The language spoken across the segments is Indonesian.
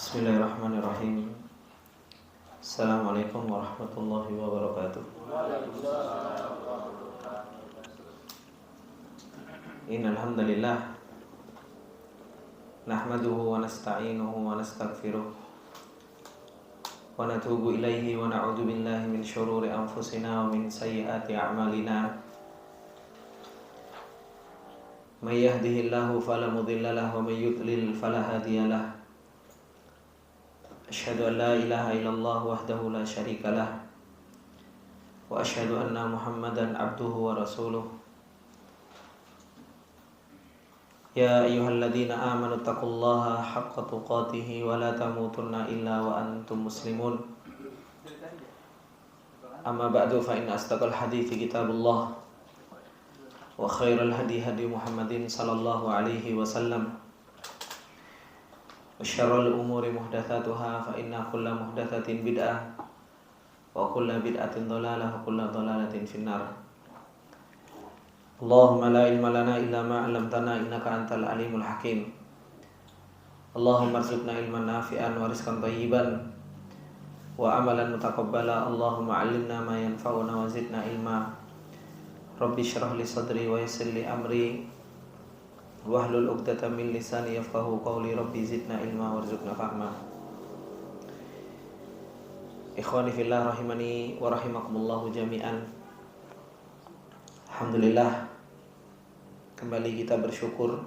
Bismillahirrahmanirrahim. Assalamualaikum warahmatullahi wabarakatuh. Innal hamdalillah nahmaduhu wa nasta'inuhu wa nastaghfiruh wa natubu ilaihi wa na'udzu billahi min syururi anfusina wa min sayyiati a'malina. May yahdihillahu fala mudilla lahu wa may yudlil fala hadiya lahu. Asyhadu an la ilaha illallah wahdahu la syarika lah wa asyhadu anna Muhammadan abduhu wa rasuluh. Ya ayyuhalladzina amanu taqullaha haqqa tuqatih wa la tamutunna illa wa antum muslimun. Amma ba'du fa inna asdaqal hadithi kitabullah wa khairal hadi hadi Muhammadin sallallahu alaihi wasallam. Syarrul umuri muhdatsatuha fa inna kulla muhdatsatin bid'ah wa kulla bid'atin dhalalah wa kulla dhalalatin finnar. Allahumma la ilma lana illa ma 'allamtana innaka antal alimul hakim. Allahumma arzuqna ilman nafi'an wa rizqan thayyiban wa amalan mutaqabbala. Allahumma 'allimna ma yanfa'una wa zidna ilma. Rabbi shrah li sadri wa yassir li amri wahlul 'uqdatam min lisani yafqahu qawli. Rabbi zidna ilma warzuqna fahma. Ikhwani fillah rahimani wa rahimakumullahu jami'an. Alhamdulillah, kembali kita bersyukur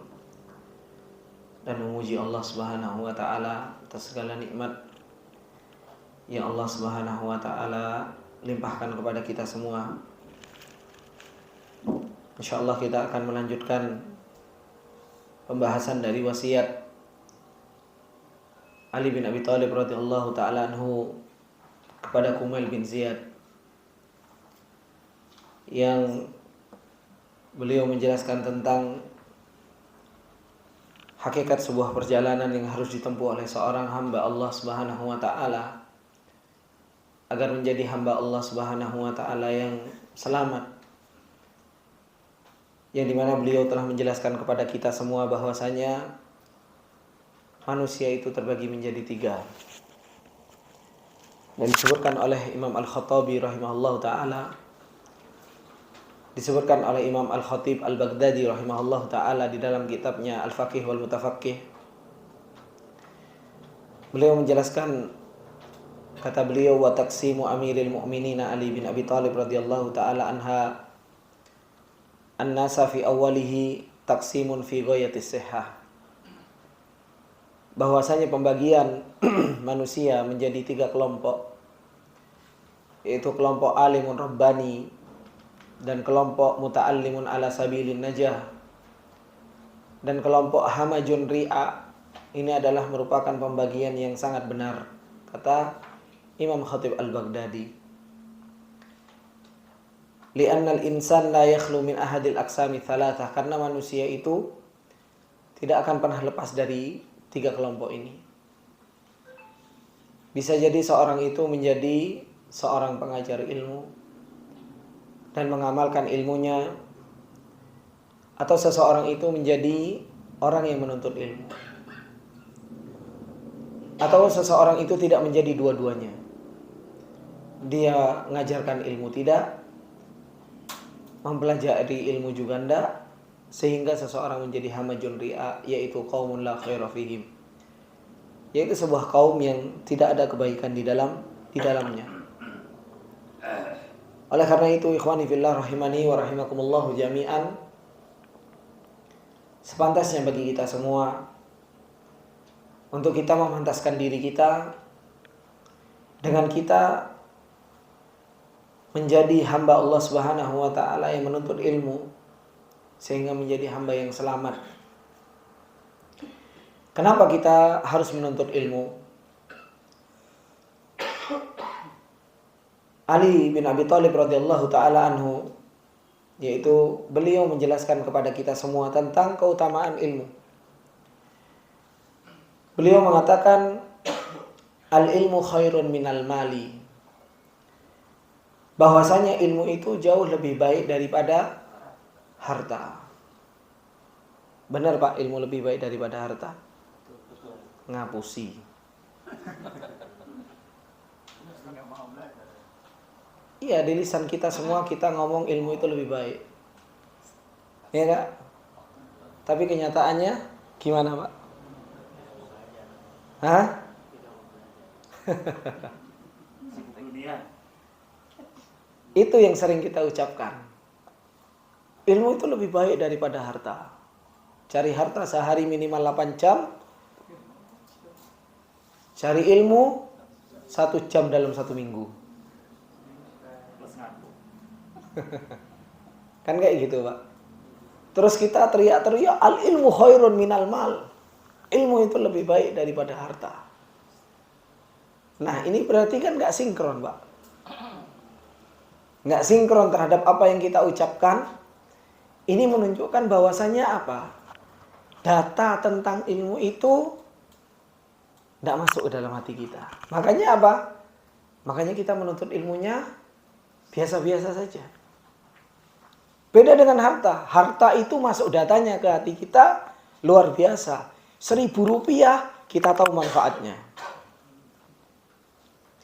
dan memuji Allah Subhanahu wa taala atas segala nikmat yang Allah Subhanahu wa taala limpahkan kepada kita semua. Insyaallah kita akan melanjutkan pembahasan dari wasiat Ali bin Abi Thalib radhiyallahu ta'ala anhu kepada Kumail bin Ziyad, yang beliau menjelaskan tentang hakikat sebuah perjalanan yang harus ditempuh oleh seorang hamba Allah Subhanahu wa ta'ala agar menjadi hamba Allah Subhanahu wa ta'ala yang selamat, yang dimana beliau telah menjelaskan kepada kita semua bahwasanya manusia itu terbagi menjadi tiga. Dan disebutkan oleh Imam Al-Khattabi rahimahullah ta'ala, disebutkan oleh Imam Al-Khatib Al-Baghdadi rahimahullah ta'ala di dalam kitabnya Al-Faqih wal Mutafaqih. Beliau menjelaskan, kata beliau, wa taqsimu amiril mu'minina Ali bin Abi Thalib radhiyallahu ta'ala anha an-nasa fi awwalihi taqsimun fi ghayatis sihhah. Bahwasanya pembagian manusia menjadi tiga kelompok, yaitu kelompok alimun rabbani dan kelompok muta'allimun ala sabilin najah dan kelompok hamajun ri'a. Ini adalah merupakan pembagian yang sangat benar, kata Imam Khatib Al-Baghdadi. Li'annal insan la yakhlu min ahadil aqsami thalathah, karena manusia itu tidak akan pernah lepas dari tiga kelompok ini. Bisa jadi seorang itu menjadi seorang pengajar ilmu dan mengamalkan ilmunya, atau seseorang itu menjadi orang yang menuntut ilmu, atau seseorang itu tidak menjadi dua-duanya. Dia mengajarkan ilmu tidak, mempelajari ilmu juga tidak, sehingga seseorang menjadi hamajun ri'a, yaitu qaumun la khaira fihim, yaitu sebuah kaum yang tidak ada kebaikan di dalamnya. Oleh karena itu, ikhwani fillah rahimani wa rahimakumullahu jami'an, sepantasnya bagi kita semua untuk kita memantaskan diri kita dengan kita menjadi hamba Allah Subhanahu wa ta'ala yang menuntut ilmu, sehingga menjadi hamba yang selamat. Kenapa kita harus menuntut ilmu? Ali bin Abi Thalib radhiyallahu ta'ala anhu, yaitu beliau menjelaskan kepada kita semua tentang keutamaan ilmu. Beliau mengatakan, al-ilmu khairun minal mali, bahwasanya ilmu itu jauh lebih baik daripada harta. Benar Pak, ilmu lebih baik daripada harta? Ngapusi. Iya, di lisan kita semua kita ngomong ilmu itu lebih baik. Ya Kak? Tapi kenyataannya gimana Pak? Hah? Itu yang sering kita ucapkan. Ilmu itu lebih baik daripada harta. Cari harta sehari minimal 8 jam. Cari ilmu 1 jam dalam 1 minggu. Kan kayak gitu Pak. Terus kita teriak-teriak, al ilmu khairun minal mal. Ilmu itu lebih baik daripada harta. Nah ini berarti kan gak sinkron Pak. Gak sinkron terhadap apa yang kita ucapkan. Ini menunjukkan bahwasannya apa? Data tentang ilmu itu tidak masuk ke dalam hati kita. Makanya apa? Makanya kita menuntut ilmunya biasa-biasa saja. Beda dengan harta. Harta itu masuk datanya ke hati kita luar biasa. 1.000 rupiah kita tahu manfaatnya.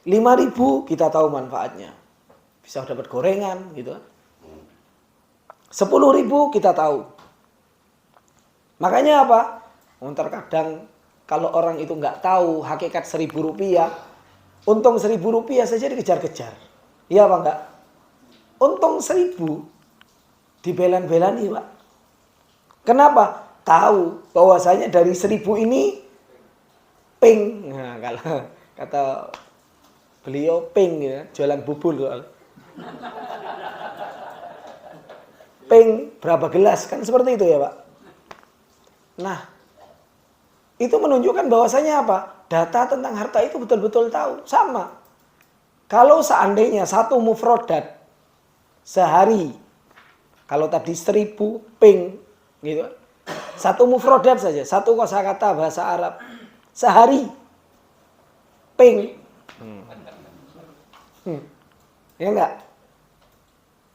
5.000 kita tahu manfaatnya. Bisa dapat gorengan gitu. 10.000 kita tahu. Makanya apa? Terkadang kalau orang itu nggak tahu hakikat 1.000 rupiah, untung 1.000 rupiah saja dikejar-kejar. Iya apa enggak? Untung 1.000 dibelan-belani Pak. Kenapa? Tahu bahwasanya dari 1.000 ini ping. Nah, kalau kata beliau ping ya, jualan bubur soal. Ping berapa gelas kan seperti itu ya Pak. Nah, itu menunjukkan bahwasanya apa? Data tentang harta itu betul-betul tahu. Sama. Kalau seandainya satu mufrodat sehari, kalau tadi 1.000 ping gitu. Satu mufrodat saja, satu kosakata bahasa Arab sehari ping. Ya enggak?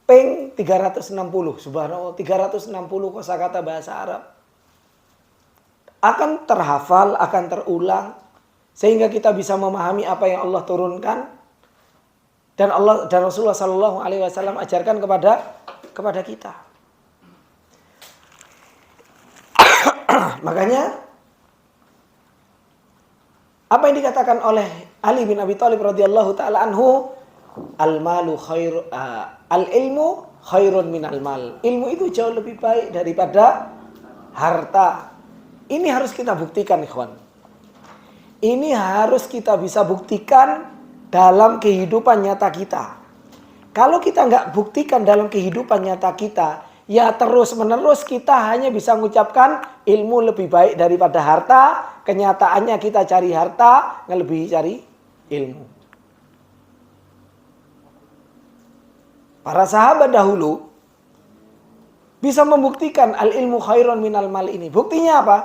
Ping 360, subhanallah 360 kosakata bahasa Arab. Akan terhafal, akan terulang sehingga kita bisa memahami apa yang Allah turunkan dan Allah dan Rasulullah Shallallahu Alaihi Wasallam ajarkan kepada kita. Makanya apa yang dikatakan oleh Ali bin Abi Thalib radhiyallahu taala anhu, al-malu khair, al-ilmu khairun minal mal. Ilmu itu jauh lebih baik daripada harta. Ini harus kita buktikan, ikhwan. Ini harus kita bisa buktikan dalam kehidupan nyata kita. Kalau kita nggak buktikan dalam kehidupan nyata kita, ya terus-menerus kita hanya bisa mengucapkan ilmu lebih baik daripada harta. Kenyataannya kita cari harta, ngelebihi cari ilmu. Para sahabat dahulu bisa membuktikan al-ilmu khairun minal mal ini. Buktinya apa?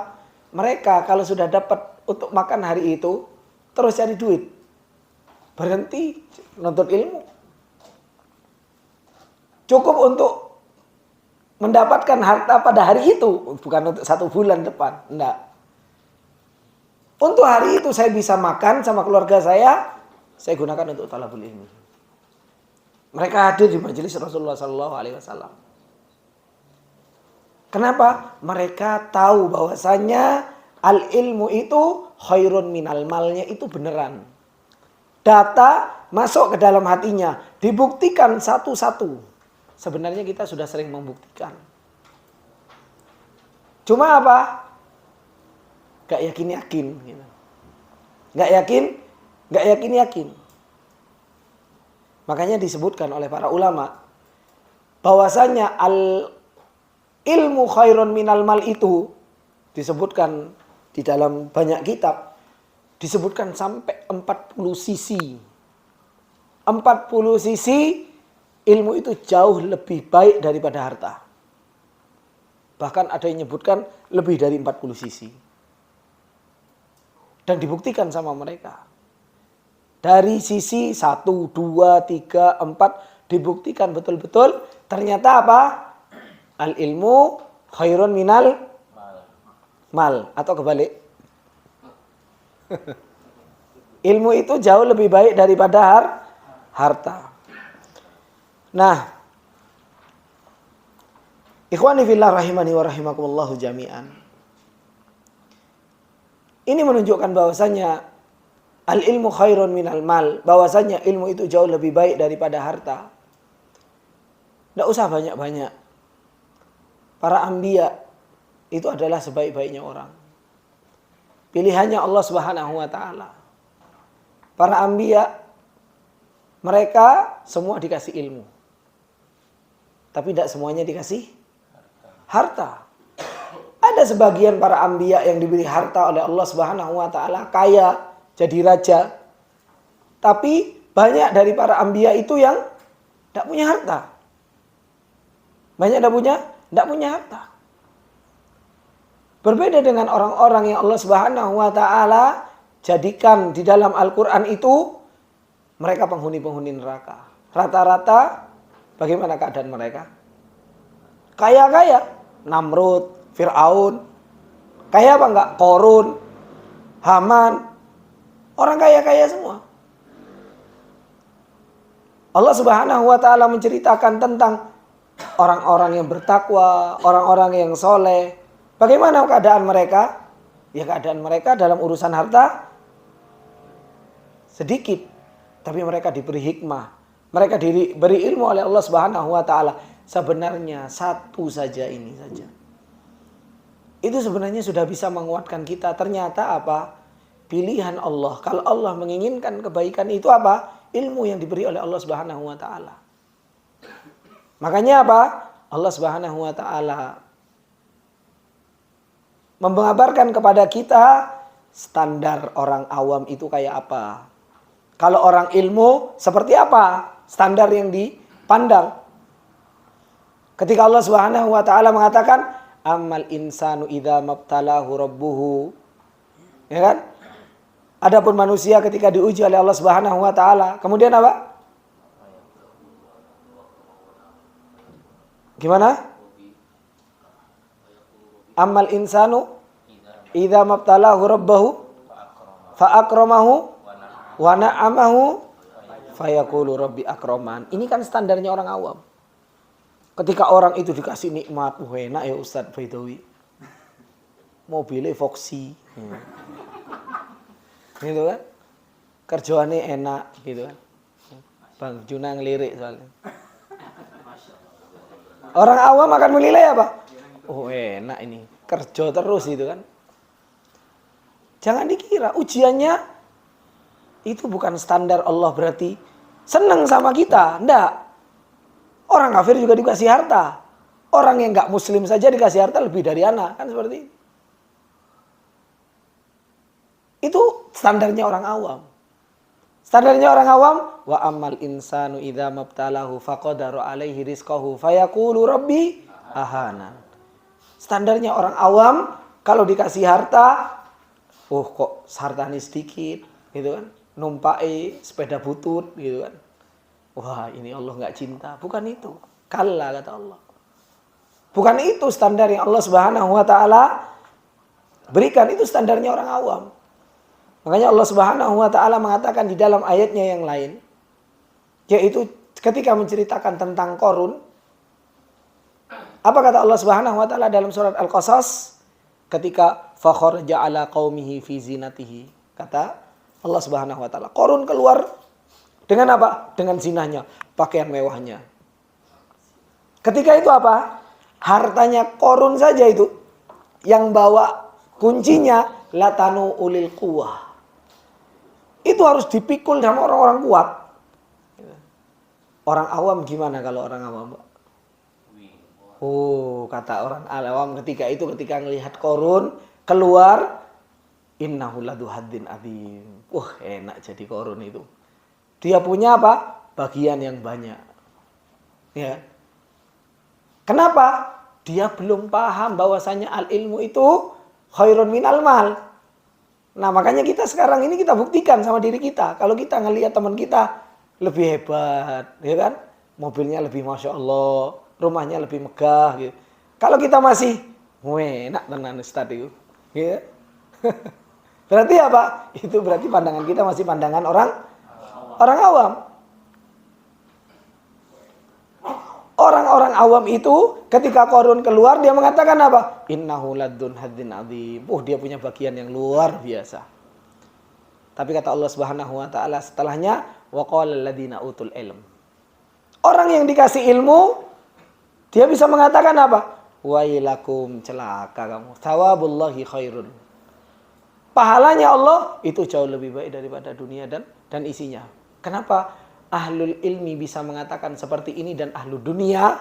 Mereka kalau sudah dapat untuk makan hari itu, terus cari duit. Berhenti nuntut ilmu. Cukup untuk mendapatkan harta pada hari itu, bukan untuk 1 bulan depan. Enggak. Untuk hari itu saya bisa makan sama keluarga saya gunakan untuk talabul ilmi. Mereka hadir di majelis Rasulullah SAW. Kenapa? Mereka tahu bahwasanya al-ilmu itu khairun minal malnya itu beneran. Data masuk ke dalam hatinya, dibuktikan satu-satu. Sebenarnya kita sudah sering membuktikan. Cuma apa? Gak yakin-yakin. Gak yakin-yakin. Makanya disebutkan oleh para ulama bahwasanya ilmu khairun minal mal itu disebutkan di dalam banyak kitab, disebutkan sampai 40 sisi. 40 sisi ilmu itu jauh lebih baik daripada harta. Bahkan ada yang menyebutkan lebih dari 40 sisi. Dan dibuktikan sama mereka. Dari sisi 1, 2, 3, 4 dibuktikan betul-betul. Ternyata apa? Al-ilmu khairun minal mal. Atau kebalik. Ilmu itu jauh lebih baik daripada harta. Nah, ikhwani fillah rahimani wa rahimakumullahu jami'an. Ini menunjukkan bahwasanya al-ilmu khairun minal mal. Bahwasanya ilmu itu jauh lebih baik daripada harta. Tidak usah banyak-banyak. Para anbiya itu adalah sebaik-baiknya orang. Pilihannya Allah Subhanahu wa taala. Para anbiya mereka semua dikasih ilmu. Tapi tidak semuanya dikasih harta. Ada sebagian para anbiya yang diberi harta oleh Allah Subhanahu wa taala, kaya, jadi raja. Tapi banyak dari para anbiya itu yang tidak punya harta. Banyak tidak punya harta. Berbeda dengan orang-orang yang Allah Subhanahu wa taala jadikan di dalam Al-Qur'an itu mereka penghuni-penghuni neraka. Rata-rata bagaimana keadaan mereka? Kaya-kaya, Namrud, Fir'aun. Kaya apa enggak? Korun, Haman. Orang kaya-kaya semua. Allah Subhanahu wa taala menceritakan tentang orang-orang yang bertakwa, orang-orang yang soleh. Bagaimana keadaan mereka? Ya keadaan mereka dalam urusan harta sedikit. Tapi mereka diberi hikmah. Mereka diberi ilmu oleh Allah Subhanahu wa taala. Sebenarnya satu saja ini saja. Itu sebenarnya sudah bisa menguatkan kita. Ternyata apa? Pilihan Allah. Kalau Allah menginginkan kebaikan itu apa? Ilmu yang diberi oleh Allah Subhanahu wa taala. Makanya apa? Allah Subhanahu wa taala mengabarkan kepada kita standar orang awam itu kayak apa. Kalau orang ilmu seperti apa? Standar yang dipandang. Ketika Allah Subhanahu wa taala mengatakan, "Ammal insanu idza mabtalahu rabbuhu." Ya kan? Adapun manusia ketika diuji oleh Allah Subhanahu wa taala, kemudian apa? Gimana? Ammal insanu idza mabtalahu rabbahu fa akramahu wa na'amahu fayaqulu rabbi akraman. Ini kan standarnya orang awam. Ketika orang itu dikasih nikmat, enak ya Ustadz Baidawi. Mobilnya Foxy. Gitu kan? Kerjaannya enak gitu kan. Bang Juna ngelirik soalnya. Orang awam akan menilai apa? Oh enak ini, kerja terus gitu kan. Jangan dikira ujiannya itu bukan standar Allah berarti senang sama kita. Enggak. Orang kafir juga dikasih harta. Orang yang enggak muslim saja dikasih harta lebih dari anak. Kan seperti itu. Itu standarnya orang awam. Standarnya orang awam, wa ammal insanu idza mabtalahu faqadara alaihi rizqahu fayaqulu rabbi ahana. Standarnya orang awam kalau dikasih harta, kok hartanya sedikit, gitu kan? Numpai sepeda butut, gitu kan? Wah, ini Allah nggak cinta. Bukan itu. Kalla kata Allah. Bukan itu standar yang Allah Subhanahu wa taala berikan, itu standarnya orang awam. Makanya Allah Subhanahu wa taala mengatakan di dalam ayatnya yang lain, yaitu ketika menceritakan tentang Qarun. Apa kata Allah Subhanahu wa taala dalam surat Al-Qasas ketika fakharaja ala qaumihi fi zinatihi? Kata Allah Subhanahu wa taala, Qarun keluar dengan apa? Dengan zinahnya, pakaian mewahnya. Ketika itu apa? Hartanya Qarun saja itu yang bawa kuncinya latanu ulil quwwah. Itu harus dipikul sama orang-orang kuat. Orang awam gimana kalau orang awam, Pak? Oh, kata orang awam ketika melihat Qarun keluar, innahu ladu haddin adzim. Enak jadi Qarun itu. Dia punya apa? Bagian yang banyak. Ya. Kenapa? Dia belum paham bahwasanya al-ilmu itu khairun minal mal. Nah, makanya kita sekarang ini kita buktikan sama diri kita. Kalau kita ngelihat teman kita lebih hebat, ya kan? Mobilnya lebih Masya Allah, rumahnya lebih megah gitu. Kalau kita masih enak tenan Ustaz itu. Ya. Berarti apa? Itu berarti pandangan kita masih pandangan orang awam. Orang-orang awam itu ketika Qarun keluar dia mengatakan apa? Innahu ladzun hadzin adzim. Dia punya bagian yang luar biasa. Tapi kata Allah Subhanahu wa taala setelahnya wa qala alladziina utul ilm. Orang yang dikasih ilmu dia bisa mengatakan apa? Wailakum, celaka kamu. Thawabullahi khairun. Pahalanya Allah itu jauh lebih baik daripada dunia dan isinya. Kenapa? Ahlul ilmi bisa mengatakan seperti ini dan ahlu dunia,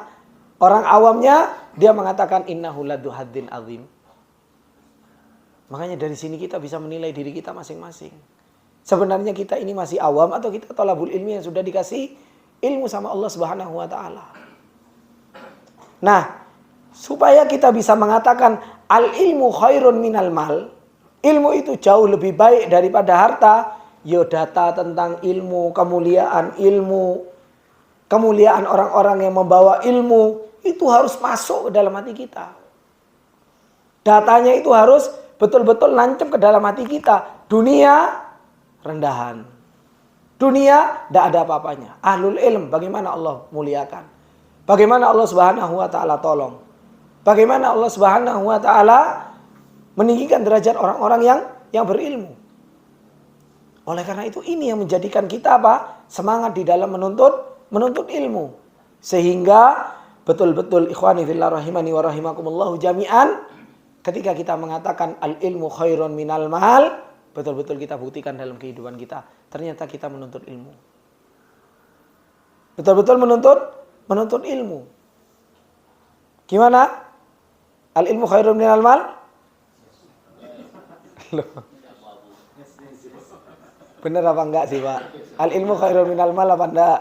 orang awamnya dia mengatakan innahu ladzu hadzin azim. Makanya dari sini kita bisa menilai diri kita masing-masing. Sebenarnya kita ini masih awam atau kita thalabul ilmi yang sudah dikasih ilmu sama Allah Subhanahu wa taala. Nah, supaya kita bisa mengatakan al ilmu khairun minal mal, ilmu itu jauh lebih baik daripada harta. Data tentang ilmu, kemuliaan orang-orang yang membawa ilmu itu harus masuk ke dalam hati kita. Datanya itu harus betul-betul nancep ke dalam hati kita. Dunia rendahan. Dunia tidak ada apa-apanya. Ahlul ilm bagaimana Allah muliakan. Bagaimana Allah Subhanahu wa taala tolong. Bagaimana Allah Subhanahu wa taala meninggikan derajat orang-orang yang berilmu. Oleh karena itu ini yang menjadikan kita apa? Semangat di dalam menuntut ilmu. Sehingga betul-betul ikhwani fillah rahimani wa rahimakumullahu jami'an, ketika kita mengatakan al ilmu khairun minal mal, betul-betul kita buktikan dalam kehidupan kita. Ternyata kita menuntut ilmu. Betul-betul menuntut ilmu. Gimana? Al ilmu khairun minal mal? Bener apa enggak sih Pak? Al ilmu khairun minal mal apa enggak?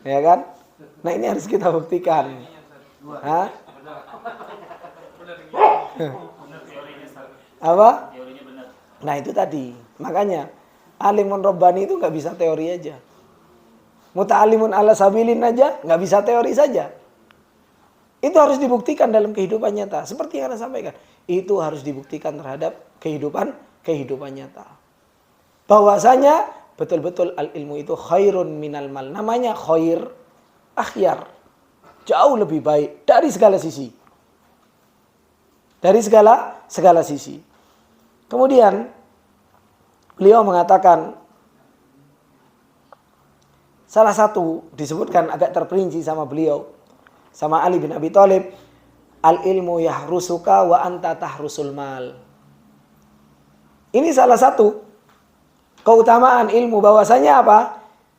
Ya kan? Nah ini harus kita buktikan. Hah? Apa? Nah itu tadi. Makanya alimun robbani itu nggak bisa teori aja. Muta'alimun ala sabilin aja nggak bisa teori saja. Itu harus dibuktikan dalam kehidupan nyata. Seperti yang Anda sampaikan. Itu harus dibuktikan terhadap kehidupan nyata. Bahwasanya betul-betul al ilmu itu khairun minal mal. Namanya khair, akhyar. Jauh lebih baik dari segala sisi. Dari segala sisi. Kemudian beliau mengatakan salah satu disebutkan agak terperinci sama beliau, sama Ali bin Abi Thalib, al ilmu yahrusuka wa anta tahrusul mal. Ini salah satu keutamaan ilmu, bahwasanya apa?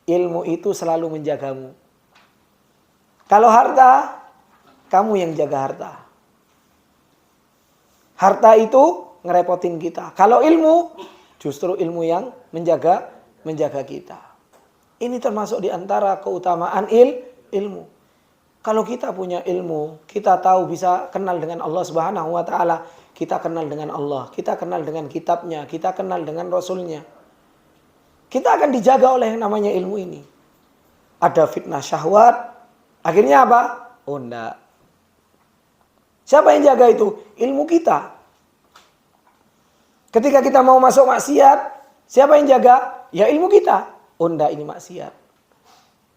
Ilmu itu selalu menjagamu. Kalau harta, kamu yang jaga harta. Harta itu ngerepotin kita. Kalau ilmu, justru ilmu yang menjaga kita. Ini termasuk di antara keutamaan ilmu. Kalau kita punya ilmu, kita tahu bisa kenal dengan Allah Subhanahu wa taala, kita kenal dengan Allah, kita kenal dengan kitabnya, kita kenal dengan rasulnya. Kita akan dijaga oleh yang namanya ilmu ini. Ada fitnah syahwat. Akhirnya apa? Enggak. Siapa yang jaga itu? Ilmu kita. Ketika kita mau masuk maksiat, siapa yang jaga? Ya ilmu kita. Enggak, ini maksiat.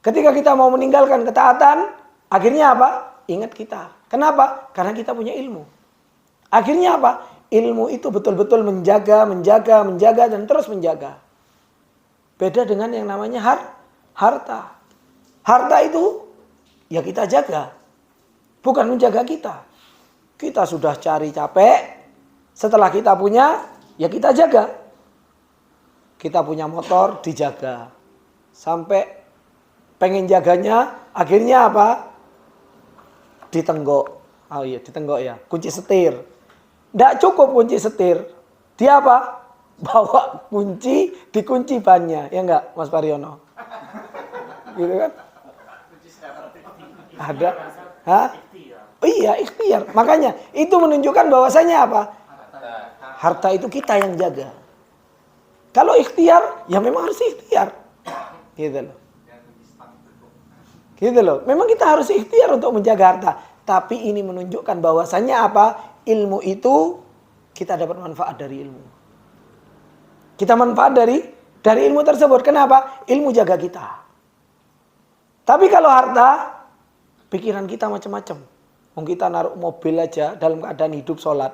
Ketika kita mau meninggalkan ketaatan, akhirnya apa? Ingat kita. Kenapa? Karena kita punya ilmu. Akhirnya apa? Ilmu itu betul-betul menjaga dan terus menjaga. Beda dengan yang namanya harta. Harta itu ya kita jaga. Bukan menjaga kita. Kita sudah cari capek. Setelah kita punya, ya kita jaga. Kita punya motor, dijaga. Sampai pengen jaganya, akhirnya apa? Ditenggok. Oh iya, ditenggok ya. Kunci setir. Nggak cukup kunci setir. Dia apa? Bawa kunci, dikunci bannya. Ya enggak, Mas Pariono? Gitu kan? Ada? Hah? Oh iya, ikhtiar. Makanya, itu menunjukkan bahwasanya apa? Harta itu kita yang jaga. Kalau ikhtiar, ya memang harus ikhtiar. Gitu loh. Gitu loh. Memang kita harus ikhtiar untuk menjaga harta. Tapi ini menunjukkan bahwasanya apa? Ilmu itu, kita dapat manfaat dari ilmu. Kita manfaat dari ilmu tersebut. Kenapa? Ilmu jaga kita. Tapi kalau harta, pikiran kita macam-macam. Kita naruh mobil aja dalam keadaan hidup sholat.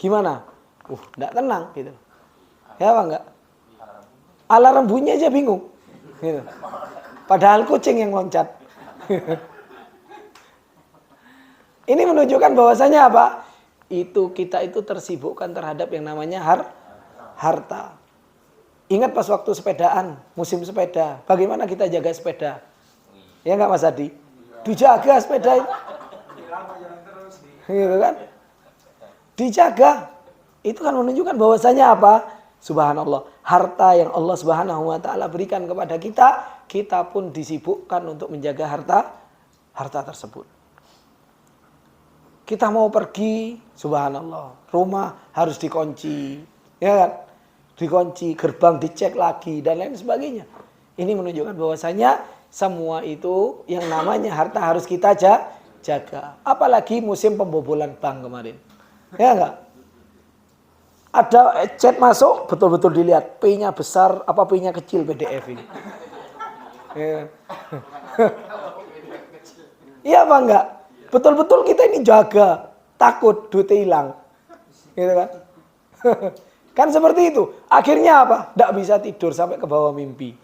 Gimana? Enggak tenang gitu. Ya apa enggak? Alarm bunyi aja bingung. Gitu. Padahal kucing yang loncat. Ini menunjukkan bahwasanya apa? Kita itu tersibukkan terhadap yang namanya harta. Ingat pas waktu sepedaan, musim sepeda, bagaimana kita jaga sepeda? Ya enggak Mas Adi? Dijaga sepeda itu. Gitu kan? Dijaga. Itu kan menunjukkan bahwasanya apa? Subhanallah, harta yang Allah Subhanahu wa taala berikan kepada kita, kita pun disibukkan untuk menjaga harta tersebut. Kita mau pergi, subhanallah, rumah harus dikunci, ya kan? Dikunci, gerbang dicek lagi dan lain sebagainya. Ini menunjukkan bahwasanya semua itu yang namanya harta harus kita jaga. Apalagi musim pembobolan bank kemarin. Ya enggak? Ada chat masuk, betul-betul dilihat P-nya besar apa P-nya kecil PDF ini. Ya. Iya apa enggak? Betul-betul kita ini jaga, takut duitnya hilang. Gitu kan? Kan seperti itu. Akhirnya apa? Enggak bisa tidur sampai ke bawah mimpi.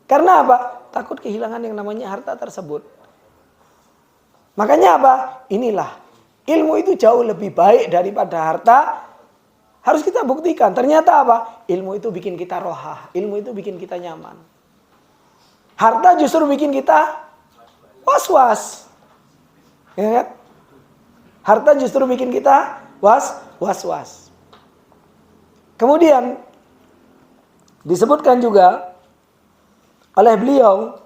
Karena apa? Takut kehilangan yang namanya harta tersebut. Makanya apa? Inilah. Ilmu itu jauh lebih baik daripada harta. Harus kita buktikan. Ternyata apa? Ilmu itu bikin kita rohah. Ilmu itu bikin kita nyaman. Harta justru bikin kita was-was. Ya kan? Harta justru bikin kita was-was. Kemudian disebutkan juga oleh beliau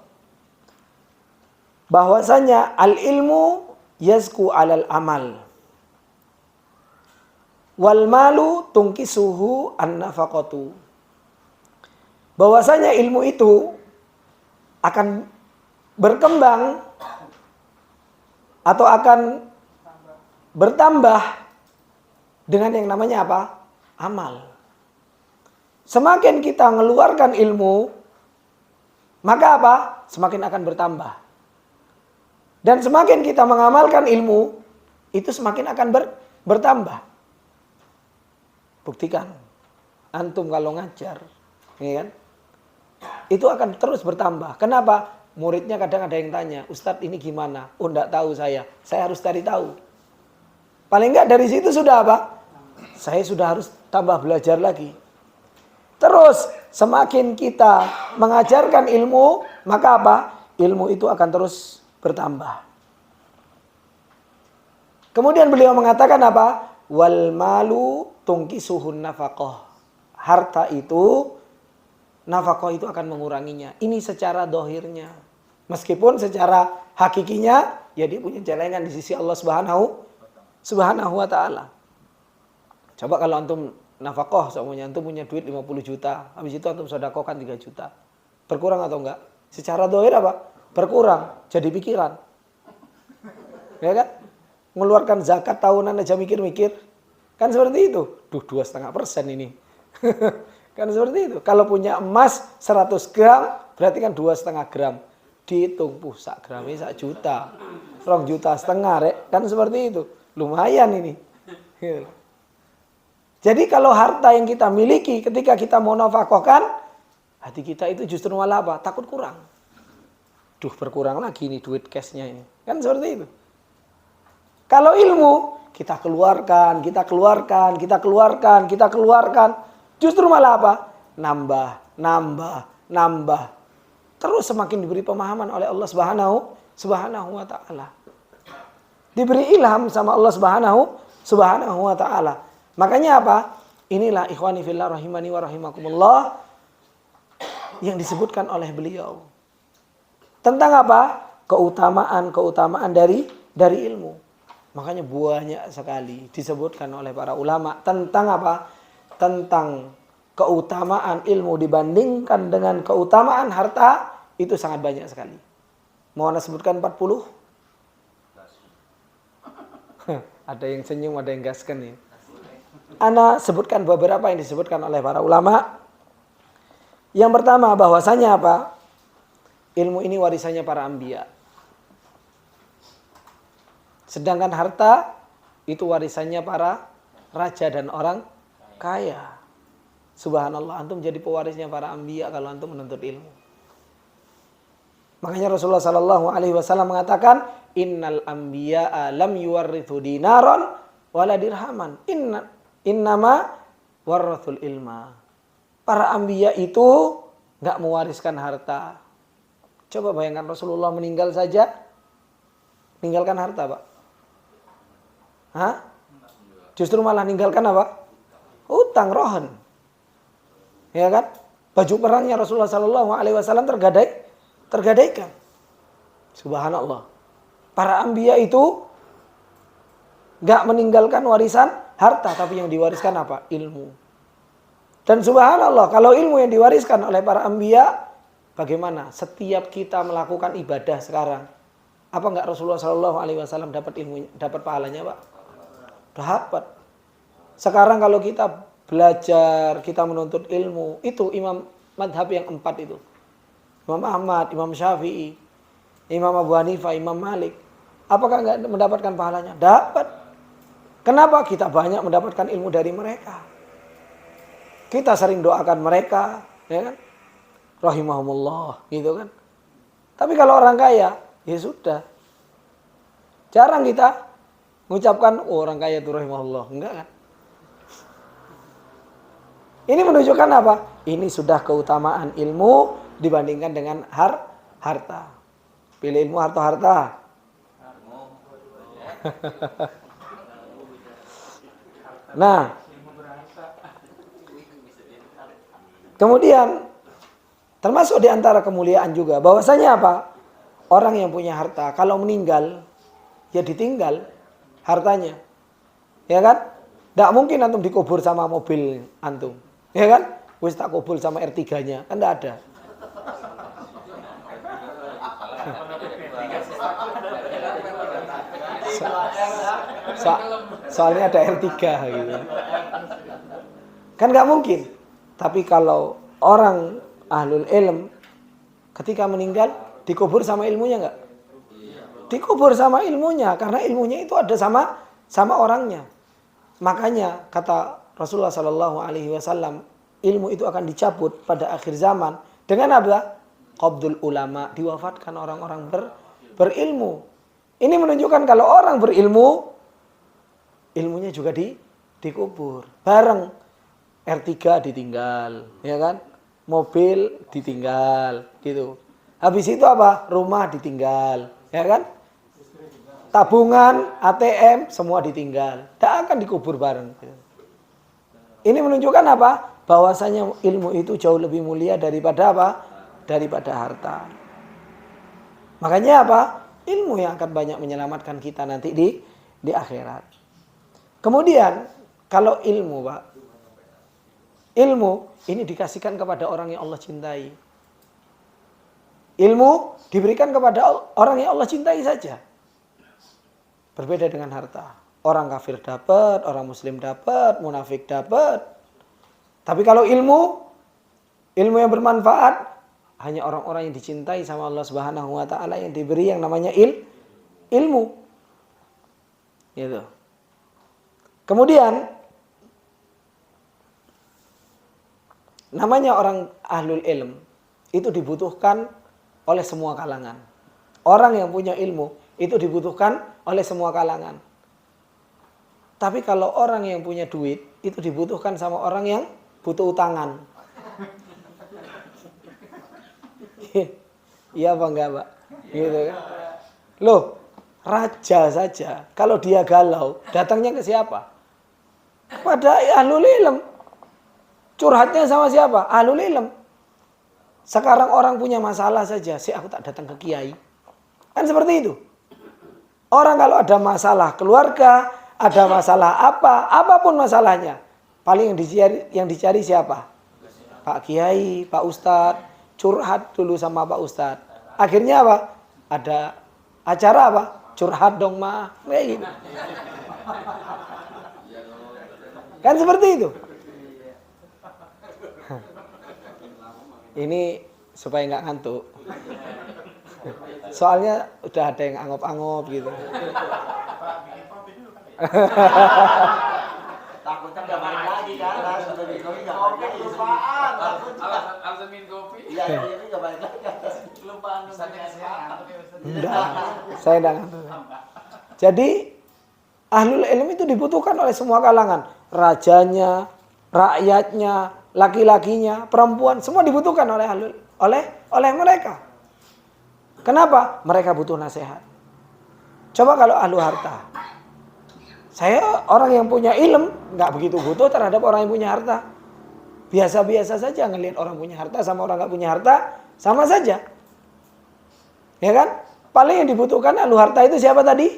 bahwasanya al-ilmu yazku alal amal wal malu tungkisuhu an-nafaqatu. Bahwasanya ilmu itu akan berkembang atau akan bertambah dengan yang namanya apa? Amal. Semakin kita mengeluarkan ilmu, maka apa? Semakin akan bertambah. Dan semakin kita mengamalkan ilmu, itu semakin akan bertambah. Buktikan. Antum kalau ngajar, ya kan? Itu akan terus bertambah. Kenapa? Muridnya kadang ada yang tanya, Ustadz ini gimana? Oh enggak tahu saya harus cari tahu. Paling enggak dari situ sudah apa? Saya sudah harus tambah belajar lagi. Terus semakin kita mengajarkan ilmu, maka apa? Ilmu itu akan terus bertambah. Kemudian beliau mengatakan apa? Wal malu tungkisuhun nafaqah. Harta itu, nafaqah itu akan menguranginya. Ini secara dohirnya. Meskipun secara hakikinya, ya dia punya celengan di sisi Allah Subhanahu wa ta'ala. Coba kalau antum nafaqah, semuanya antum punya duit 50 juta. Habis itu antum sedekahkan 3 juta. Berkurang atau enggak? Secara dohir apa? Berkurang. Jadi pikiran. Ya kan? Mengeluarkan zakat tahunan aja mikir-mikir. Kan seperti itu. 2,5% ini. Kan seperti itu. Kalau punya emas 100 gram, berarti kan 2,5 gram. Dihitung, sak gramnya 1 juta. 2,5 juta, rek. Kan seperti itu. Lumayan ini. Jadi kalau harta yang kita miliki ketika kita mau nafkahkan, hati kita itu justru malah apa? Takut kurang. Berkurang lagi nih duit cashnya ini. Kan seperti itu. Kalau ilmu, kita keluarkan. Justru malah apa? Nambah. Terus semakin diberi pemahaman oleh Allah Subhanahu wa ta'ala. Diberi ilham sama Allah Subhanahu wa ta'ala. Makanya apa? Inilah ikhwani fillah rahimani wa rahimakumullah yang disebutkan oleh beliau. Tentang apa? Keutamaan dari ilmu. Makanya banyak sekali disebutkan oleh para ulama tentang apa? Tentang keutamaan ilmu dibandingkan dengan keutamaan harta, itu sangat banyak sekali. Mau anda sebutkan 40? Ada yang senyum, ada yang gaskan nih. Ana sebutkan beberapa yang disebutkan oleh para ulama. Yang pertama bahwasanya apa? Ilmu ini warisannya para anbiya. Sedangkan harta itu warisannya para raja dan orang kaya. Subhanallah, antum jadi pewarisnya para anbiya kalau antum menuntut ilmu. Makanya Rasulullah sallallahu alaihi wasallam mengatakan, "Innal anbiya'a lam yuwarrithu dinaron wala dirhaman. Innama warrathul ilma." Para anbiya itu enggak mewariskan harta. Coba bayangkan Rasulullah meninggal saja meninggalkan harta, Pak. Hah? Justru malah meninggalkan apa? Hutang, rohan. Ya kan? Baju perangnya Rasulullah sallallahu alaihi wasallam tergadaikan. Subhanallah. Para anbiya itu enggak meninggalkan warisan harta, tapi yang diwariskan apa? Ilmu. Dan subhanallah, kalau ilmu yang diwariskan oleh para anbiya, bagaimana? Setiap kita melakukan ibadah sekarang, apa enggak Rasulullah sallallahu alaihi wasallam dapat ilmunya, dapat pahalanya, Pak? Dapat. Sekarang kalau kita belajar, kita menuntut ilmu, itu imam madhab yang 4 itu. Imam Ahmad, Imam Syafi'i, Imam Abu Hanifah, Imam Malik. Apakah enggak mendapatkan pahalanya? Dapat. Kenapa? Kita banyak mendapatkan ilmu dari mereka. Kita sering doakan mereka, ya kan? Rahimahumullah, gitu kan. Tapi kalau orang kaya, ya sudah. Jarang kita mengucapkan, oh, orang kaya itu rahimahullah. Enggak kan? Ini menunjukkan apa? Ini sudah keutamaan ilmu dibandingkan dengan harta. Pilih ilmu atau harta? Nah, kemudian termasuk di antara kemuliaan juga bahwasanya apa? Orang yang punya harta kalau meninggal ya ditinggal hartanya. Ya kan? Tidak mungkin antum dikubur sama mobil antum. Ya kan? Wis tak kubur sama R3-nya. Kan tidak ada. Soalnya ada R3 gitu. Kan nggak mungkin. Tapi kalau orang ahlul ilm ketika meninggal dikubur sama ilmunya nggak? Dikubur sama ilmunya karena ilmunya itu ada sama orangnya. Makanya kata Rasulullah Sallallahu Alaihi Wasallam, ilmu itu akan dicabut pada akhir zaman dengan apa? Qabdul ulama, diwafatkan orang-orang berilmu. Ini menunjukkan kalau orang berilmu, ilmunya juga dikubur. Bareng R3 ditinggal, ya kan? Mobil ditinggal, gitu. Habis itu apa? Rumah ditinggal, ya kan? Tabungan, ATM, semua ditinggal. Tak akan dikubur bareng. Ini menunjukkan apa? Bahwasanya ilmu itu jauh lebih mulia daripada apa? Daripada harta. Makanya apa? Ilmu yang akan banyak menyelamatkan kita nanti di akhirat. Kemudian, kalau ilmu, Pak. Ilmu ini dikasihkan kepada orang yang Allah cintai. Ilmu diberikan kepada orang yang Allah cintai saja. Berbeda dengan harta. Orang kafir dapat, orang muslim dapat, munafik dapat. Tapi kalau ilmu yang bermanfaat hanya orang-orang yang dicintai sama Allah Subhanahu wa taala yang diberi yang namanya ilmu. Gitu. Kemudian namanya orang ahlul ilm itu dibutuhkan oleh semua kalangan. Orang yang punya ilmu itu dibutuhkan oleh semua kalangan. Tapi kalau orang yang punya duit itu dibutuhkan sama orang yang butuh utangan. Iya apa enggak, Pak? Gitu kan? Loh, raja saja kalau dia galau, datangnya ke siapa? Pada ahlul ilm. Curhatnya sama siapa? Ahlul ilm. Sekarang orang punya masalah saja, aku tak datang ke kiai. Kan seperti itu. Orang kalau ada masalah keluarga, ada masalah apapun masalahnya, paling yang dicari siapa? Pak Kiai, Pak Ustadz, curhat dulu sama Pak Ustadz. Akhirnya apa? Ada acara apa? Curhat dong, Ma. Kayak gitu. Kan seperti itu. Ini supaya nggak ngantuk. Soalnya udah ada yang angop-angop gitu. Takutnya nggak balik lagi kan, sudah di kopi nggak balik lagi. Kelupaan. Alasan minum kopi. Iya, ini nggak balik lagi. Kelupaan. Enggak, saya enggak ngantuk. Jadi ahlul ilm itu dibutuhkan oleh semua kalangan. Rajanya, rakyatnya, laki-lakinya, perempuan, semua dibutuhkan oleh mereka. Kenapa? Mereka butuh nasihat. Coba kalau ahlu harta. Saya orang yang punya ilm nggak begitu butuh terhadap orang yang punya harta. Biasa-biasa saja ngelihat orang punya harta sama orang nggak punya harta sama saja. Ya kan? Paling yang dibutuhkan ahlu harta itu siapa tadi?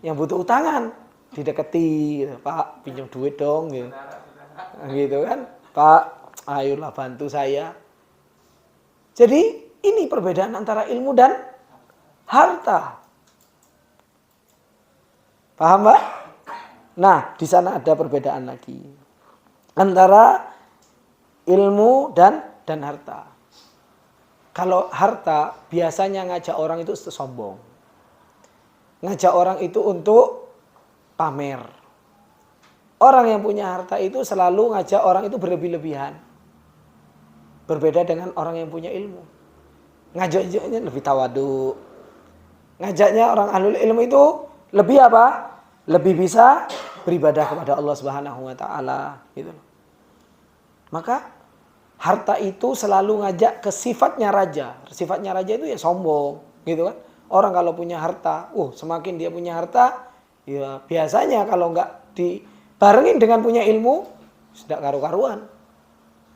Yang butuh utangan, dideketi, gitu. Pak pinjam duit dong, gitu. Gitu kan? Pak, ayolah bantu saya. Jadi ini perbedaan antara ilmu dan harta. Paham, Mbak? Nah, di sana ada perbedaan lagi antara ilmu dan harta. Kalau harta biasanya ngajak orang itu sombong. Ngajak orang itu untuk pamer. Orang yang punya harta itu selalu ngajak orang itu berlebih-lebihan. Berbeda dengan orang yang punya ilmu. Ngajaknya lebih tawadu. Ngajaknya orang ahlul ilmu itu lebih apa? Lebih bisa beribadah kepada Allah Subhanahu wa taala, gitu. Maka harta itu selalu ngajak ke sifatnya raja. Sifatnya raja itu ya sombong, gitu kan? Orang kalau punya harta, semakin dia punya harta, ya biasanya kalau nggak dibarengin dengan punya ilmu, sudah karu-karuan.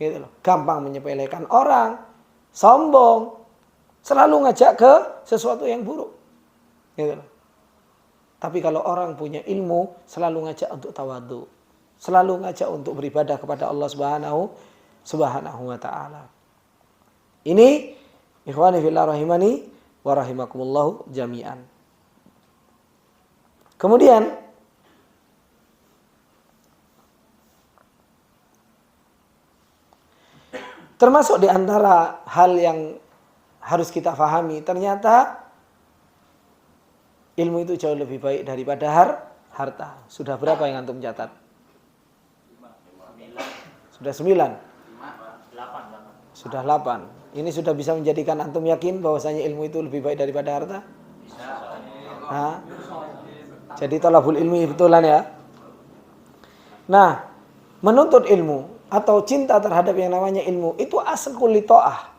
Gitu loh. Gampang menyepelekan orang, sombong, selalu ngajak ke sesuatu yang buruk. Gitu loh. Tapi kalau orang punya ilmu, selalu ngajak untuk tawadhu. Selalu ngajak untuk beribadah kepada Allah Subhanahu wa ta'ala. Ini ikhwani fillah rahimani wa rahimakumullahu jami'an. Kemudian termasuk di antara hal yang harus kita pahami, ternyata ilmu itu jauh lebih baik daripada harta. Sudah berapa yang antum catat? Sudah 9. Sudah 8. Ini sudah bisa menjadikan antum yakin bahwasanya ilmu itu lebih baik daripada harta? Nah, jadi thalabul ilmi betulan ya. Nah, menuntut ilmu atau cinta terhadap yang namanya ilmu itu aslul ta'ah.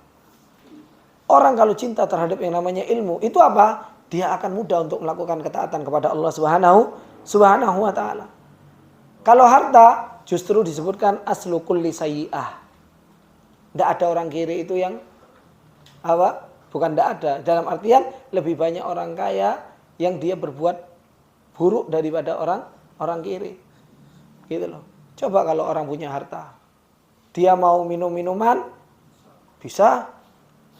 Orang kalau cinta terhadap yang namanya ilmu itu apa? Dia akan mudah untuk melakukan ketaatan kepada Allah Subhanahu wa ta'ala. Kalau harta justru disebutkan aslu kulli sayyi'ah. Tidak ada orang kiri itu yang apa? Bukan tidak ada. Dalam artian lebih banyak orang kaya yang dia berbuat buruk daripada orang kiri. Gitu loh. Coba kalau orang punya harta. Dia mau minum minuman bisa.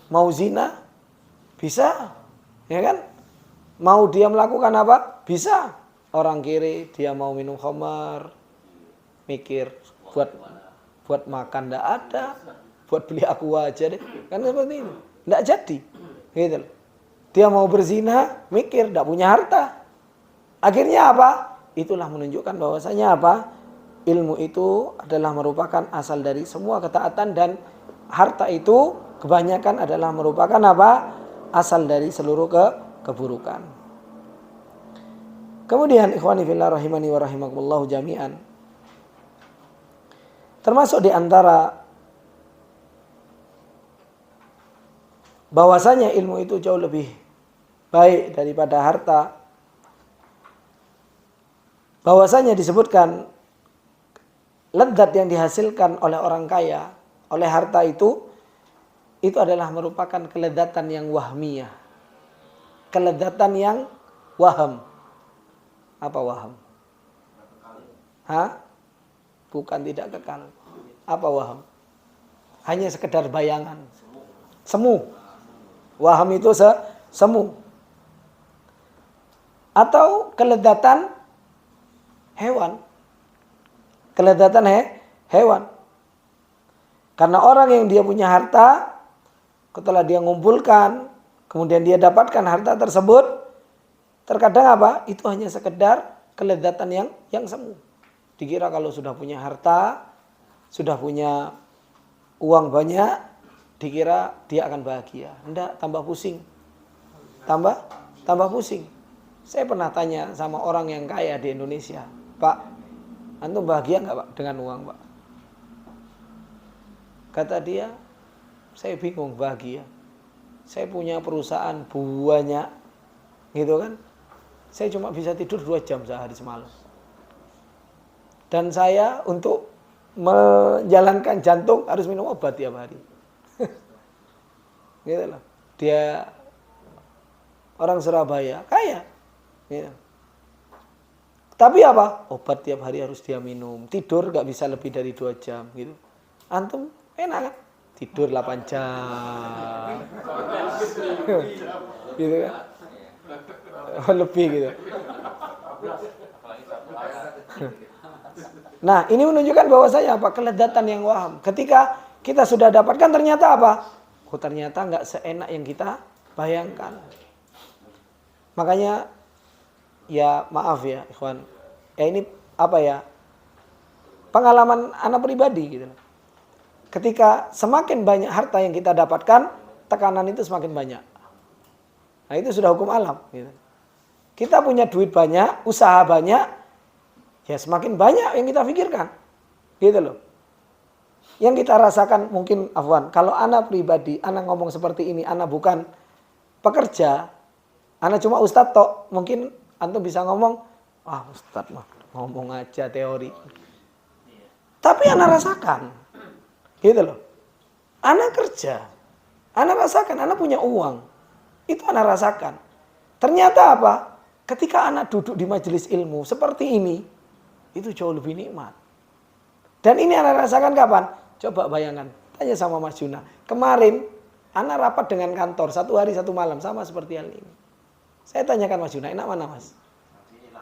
Mau zina bisa. Ya kan? Mau dia melakukan apa? Bisa. Orang kiri dia mau minum khamar, mikir buat makan enggak ada, buat beli aqua aja deh. Kan seperti itu. Enggak jadi. Gitu. Dia mau berzina, mikir enggak punya harta. Akhirnya apa? Itulah menunjukkan bahwasanya apa? Ilmu itu adalah merupakan asal dari semua ketaatan dan harta itu kebanyakan adalah merupakan apa? Asal dari seluruh keburukan. Kemudian ikhwani fillah rahimani wa rahimakumullah jami'an. Termasuk di antara bahwasanya ilmu itu jauh lebih baik daripada harta. Bahwasanya disebutkan lezat yang dihasilkan oleh orang kaya, oleh harta itu adalah merupakan kelezatan yang wahmiyah. Kelezatan yang waham. Apa waham? Bukan tidak kekal. Apa waham? Hanya sekedar bayangan. Semu. Waham itu semu. Atau kelezatan hewan. kelezatan hewan. Karena orang yang dia punya harta, setelah dia ngumpulkan, kemudian dia dapatkan harta tersebut, terkadang apa? Itu hanya sekedar kelezatan yang semu. Dikira kalau sudah punya harta, sudah punya uang banyak, dikira dia akan bahagia. Enggak, tambah pusing. Tambah pusing. Saya pernah tanya sama orang yang kaya di Indonesia, Pak, antum bahagia nggak Pak dengan uang Pak? Kata dia, saya bingung bahagia. Saya punya perusahaan banyak, gitu kan? Saya cuma bisa tidur 2 jam sehari semalam. Dan saya untuk menjalankan jantung harus minum obat tiap hari. Gitu loh. Dia orang Surabaya, kaya. Gitu. Tapi apa? Obat tiap hari harus dia minum. Tidur gak bisa lebih dari 2 jam gitu. Antum enak kan? Tidur 8 jam. Gitu kan? Lebih gitu. Nah, ini menunjukkan bahwasanya apa? Kelezatan yang waham. Ketika kita sudah dapatkan ternyata apa? Oh, ternyata nggak seenak yang kita bayangkan. Makanya ya maaf ya, ikhwan. Ya ini apa ya? Pengalaman anak pribadi gitu. Ketika semakin banyak harta yang kita dapatkan, tekanan itu semakin banyak. Nah, itu sudah hukum alam gitu. Kita punya duit banyak, usaha banyak, ya semakin banyak yang kita pikirkan. Gitu loh. Yang kita rasakan mungkin, afwan, kalau anak pribadi, anak ngomong seperti ini, anak bukan pekerja, anak cuma ustadz tok, mungkin antum bisa ngomong, wah ustadz mah ngomong aja teori. Tapi anak rasakan. Gitu loh. Anak kerja, anak rasakan, anak punya uang. Itu anak rasakan. Ternyata apa? Ketika anak duduk di majelis ilmu seperti ini, itu jauh lebih nikmat. Dan ini anak rasakan kapan? Coba bayangkan, tanya sama Mas Juna. Kemarin, anak rapat dengan kantor, 1 hari 1 malam, sama seperti hal ini. Saya tanyakan Mas Juna, enak mana Mas?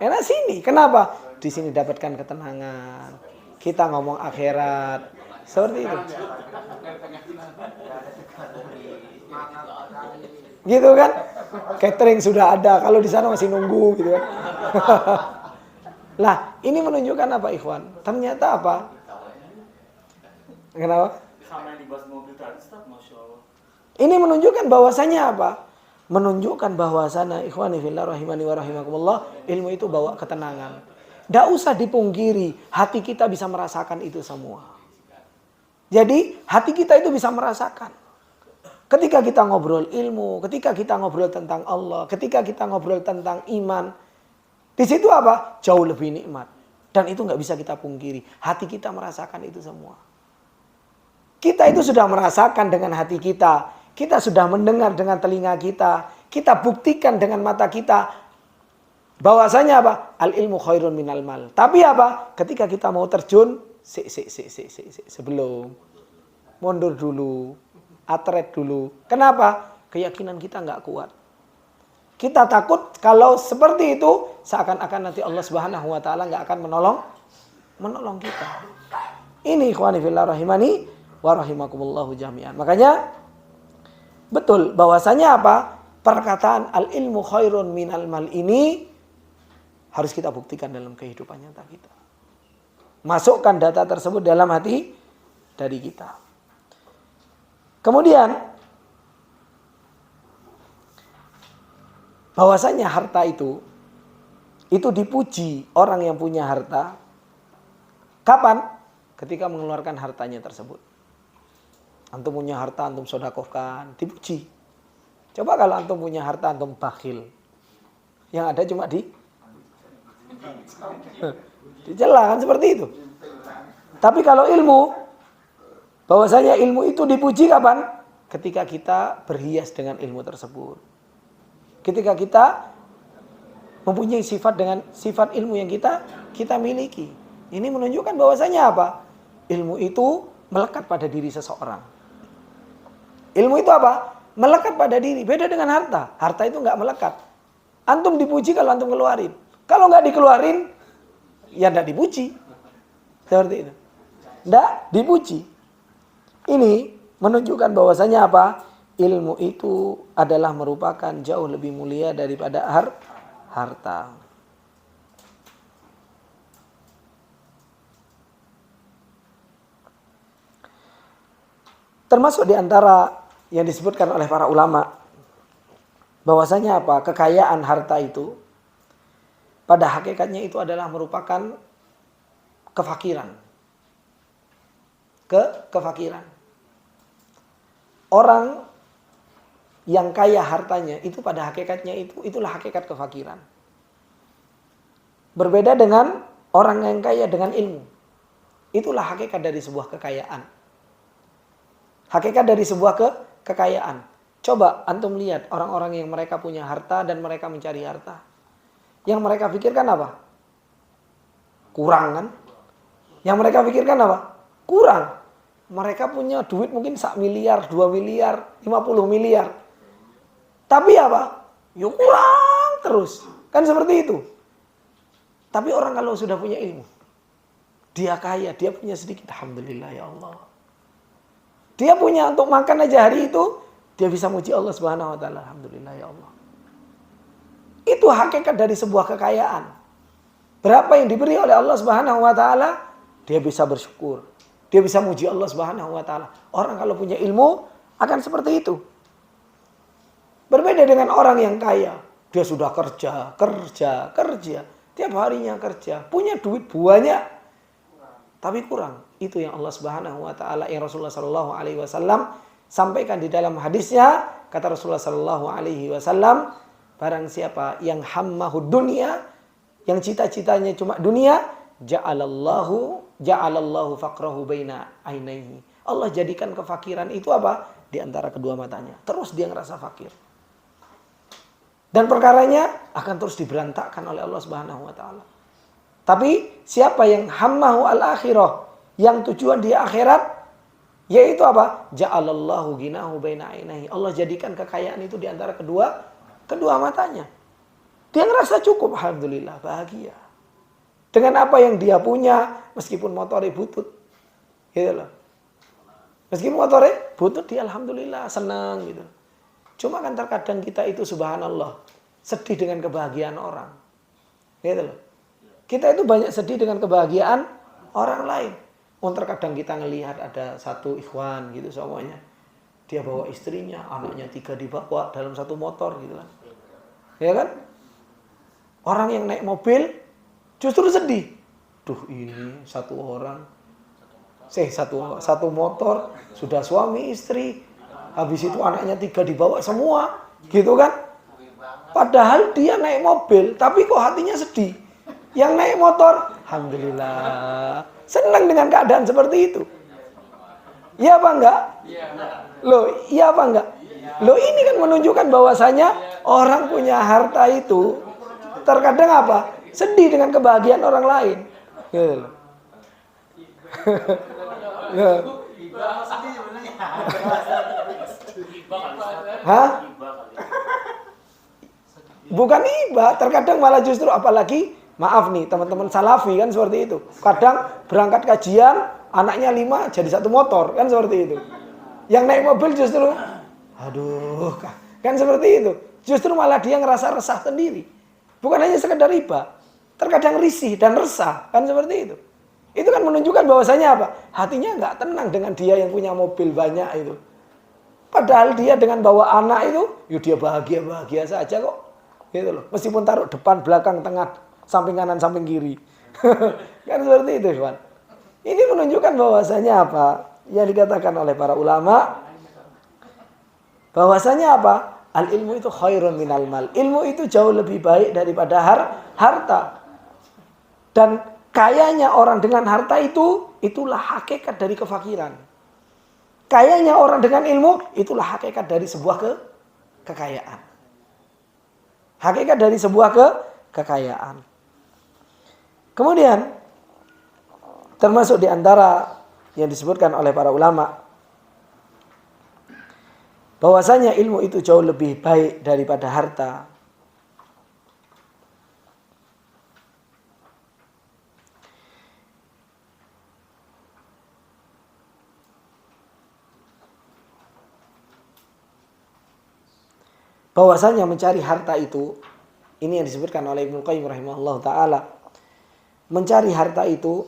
Enak sini, kenapa? Di sini dapatkan ketenangan. Kita ngomong akhirat. Seperti itu. Gitu kan? Catering sudah ada, kalau di sana masih nunggu gitu kan. Lah, ini menunjukkan apa ikhwan? Ternyata apa? Kenapa? Sama yang dibahas mobil tadi, Ustaz, Masya Allah. Ini menunjukkan bahwasannya apa? Menunjukkan bahwasannya ikhwani fillah rahimani wa rahimakumullah, ilmu itu bawa ketenangan. Tidak usah dipungkiri, hati kita bisa merasakan itu semua. Jadi, hati kita itu bisa merasakan. Ketika kita ngobrol ilmu, ketika kita ngobrol tentang Allah, ketika kita ngobrol tentang iman, di situ apa? Jauh lebih nikmat. Dan itu nggak bisa kita pungkiri. Hati kita merasakan itu semua. Kita itu sudah merasakan dengan hati kita. Kita sudah mendengar dengan telinga kita. Kita buktikan dengan mata kita. Bahwasanya apa? Al ilmu khairun minal mal. Tapi apa? Ketika kita mau terjun, sebelum mundur dulu. Atret dulu. Kenapa? Keyakinan kita nggak kuat. Kita takut kalau seperti itu seakan-akan nanti Allah Subhanahu wa taala nggak akan menolong kita. Ini ikhwani fillah rahimani wa rahimakumullahu jami'an. Makanya betul bahwasanya apa? Perkataan al ilmu khairun minal mal ini harus kita buktikan dalam kehidupan nyata kita. Masukkan data tersebut dalam hati dari kita. Kemudian bahwasanya harta itu dipuji orang yang punya harta. Kapan? Ketika mengeluarkan hartanya tersebut. Antum punya harta, antum sedekahkan, dipuji. Coba kalau antum punya harta, antum bakhil. Yang ada cuma dicela kan seperti itu. Tapi kalau ilmu, bahwasanya ilmu itu dipuji kapan? Ketika kita berhias dengan ilmu tersebut. Ketika kita mempunyai sifat dengan sifat ilmu yang kita miliki. Ini menunjukkan bahwasanya apa? Ilmu itu melekat pada diri seseorang. Ilmu itu apa? Melekat pada diri. Beda dengan harta. Harta itu nggak melekat. Antum dipuji kalau antum keluarin. Kalau nggak dikeluarin, ya nggak dipuji. Seperti itu. Tidak dipuji. Ini menunjukkan bahwasanya apa? Ilmu itu adalah merupakan jauh lebih mulia daripada harta. Termasuk di antara yang disebutkan oleh para ulama bahwasanya apa? Kekayaan harta itu pada hakikatnya itu adalah merupakan kefakiran. Kefakiran. Orang yang kaya hartanya itu pada hakikatnya itulah hakikat kefakiran. Berbeda dengan orang yang kaya dengan ilmu. Itulah hakikat dari sebuah kekayaan. Hakikat dari sebuah kekayaan. Coba antum lihat orang-orang yang mereka punya harta dan mereka mencari harta. Yang mereka pikirkan apa? Kurang kan? Yang mereka pikirkan apa? Kurang. Mereka punya duit mungkin 1 miliar, 2 miliar, 50 miliar. Tapi apa? Ya kurang terus. Kan seperti itu. Tapi orang kalau sudah punya ilmu, dia kaya, dia punya sedikit. Alhamdulillah ya Allah. Dia punya untuk makan aja hari itu, dia bisa muji Allah Subhanahu wa taala. Alhamdulillah ya Allah. Itu hakikat dari sebuah kekayaan. Berapa yang diberi oleh Allah Subhanahu wa taala, dia bisa bersyukur. Dia bisa muji Allah Subhanahu wa taala. Orang kalau punya ilmu akan seperti itu. Berbeda dengan orang yang kaya. Dia sudah kerja. Tiap harinya kerja. Punya duit banyak. Tapi kurang. Itu yang Allah Subhanahu wa taala, yang Rasulullah sallallahu alaihi wasallam sampaikan di dalam hadisnya. Kata Rasulullah sallallahu alaihi wasallam, barang siapa yang hammahud dunia, yang cita-citanya cuma dunia, ja'alallahu faqrahu baina ainaihi. Allah jadikan kefakiran itu apa? Di antara kedua matanya. Terus dia ngerasa fakir. Dan perkaranya akan terus diberantakkan oleh Allah Subhanahu wa taala. Tapi siapa yang hammahu al-akhirah, yang tujuan dia akhirat, yaitu apa? Ja'alallahu ginahu baina ainaihi. Allah jadikan kekayaan itu di antara kedua matanya. Dia ngerasa cukup, alhamdulillah, bahagia. Dengan apa yang dia punya, meskipun motornya butut. Gitu loh. Meskipun motornya butut, dia alhamdulillah senang gitu. Cuma kan terkadang kita itu subhanallah, sedih dengan kebahagiaan orang. Gitu loh. Kita itu banyak sedih dengan kebahagiaan orang lain. Terkadang kita ngelihat ada satu ikhwan gitu semuanya. Dia bawa istrinya, anaknya 3 dibawa dalam satu motor gitu kan. Ya kan? Orang yang naik mobil justru sedih. Duh ini satu motor, sudah suami istri. Habis itu anaknya 3 dibawa semua. Gitu kan? Padahal dia naik mobil, tapi kok hatinya sedih. Yang naik motor, alhamdulillah, senang dengan keadaan seperti itu. Iya apa enggak? Loh, iya apa enggak? Loh, ini kan menunjukkan bahwasanya orang punya harta itu terkadang apa? Sedih dengan kebahagiaan orang lain. Gitu loh. Hah? Bukan iba, terkadang malah justru apalagi maaf nih teman-teman salafi kan seperti itu. Kadang berangkat kajian, anaknya 5 jadi 1 motor kan seperti itu. Yang naik mobil justru, aduh kan seperti itu. Justru malah dia ngerasa resah sendiri. Bukan hanya sekedar iba, terkadang risih dan resah kan seperti itu. Itu kan menunjukkan bahwasanya apa? Hatinya nggak tenang dengan dia yang punya mobil banyak itu. Padahal dia dengan bawa anak itu, yuk dia bahagia saja kok. Gitu loh. Meskipun taruh depan, belakang, tengah, samping kanan, samping kiri. Kan seperti itu, Ikhwan. Ini menunjukkan bahwasanya apa? Yang dikatakan oleh para ulama, bahwasanya apa? Al ilmu itu khairun minal mal. Ilmu itu jauh lebih baik daripada harta. Dan kayanya orang dengan harta itu, itulah hakikat dari kefakiran. Kayanya orang dengan ilmu, itulah hakikat dari sebuah kekayaan. Hakikat dari sebuah kekayaan. Kemudian, termasuk di antara yang disebutkan oleh para ulama, bahwasanya ilmu itu jauh lebih baik daripada harta. bahwasanya mencari harta itu, ini yang disebutkan oleh Ibnu Qayyim rahimahullah ta'ala, mencari harta itu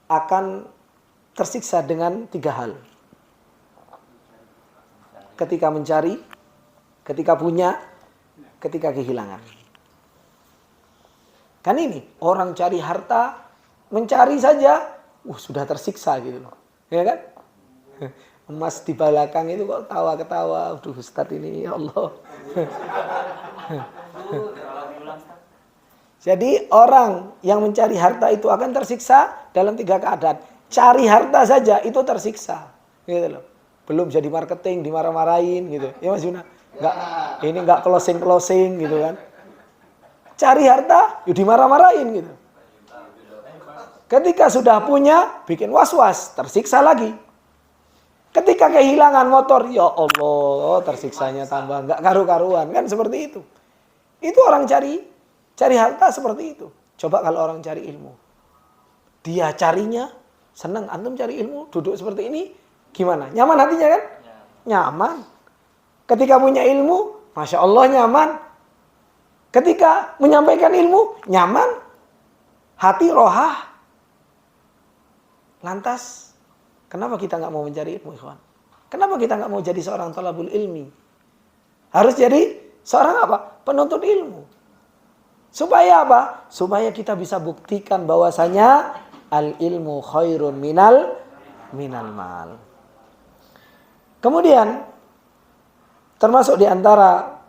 akan tersiksa dengan 3 hal. Ketika mencari, ketika punya, ketika kehilangan. Kan ini, orang cari harta, mencari saja, sudah tersiksa gitu loh. Ya kan? Emas di belakang itu kok ketawa-ketawa. Aduh Ustadz ini, ya Allah. Jadi orang yang mencari harta itu akan tersiksa dalam 3 keadaan. Cari harta saja itu tersiksa. Gitu loh. Belum jadi marketing, dimarah-marahin gitu. Ya Mas Yuna? Enggak closing gitu kan. Cari harta, dimarah-marahin gitu. Ketika sudah punya, bikin was-was, tersiksa lagi. Ketika kehilangan motor, ya Allah, tersiksanya tambah, enggak karu-karuan. Kan seperti itu. Itu orang cari harta seperti itu. Coba kalau orang cari ilmu. Dia carinya, senang. Antum cari ilmu, duduk seperti ini, gimana? Nyaman hatinya kan? Nyaman. Ketika punya ilmu, Masya Allah nyaman. Ketika menyampaikan ilmu, nyaman. Hati rohah. Lantas, kenapa kita nggak mau mencari ilmu, ikhwan? Kenapa kita nggak mau jadi seorang thalabul ilmi? Harus jadi seorang apa? Penuntut ilmu. Supaya apa? Supaya kita bisa buktikan bahwasanya al ilmu khairun minal mal. Kemudian termasuk di antara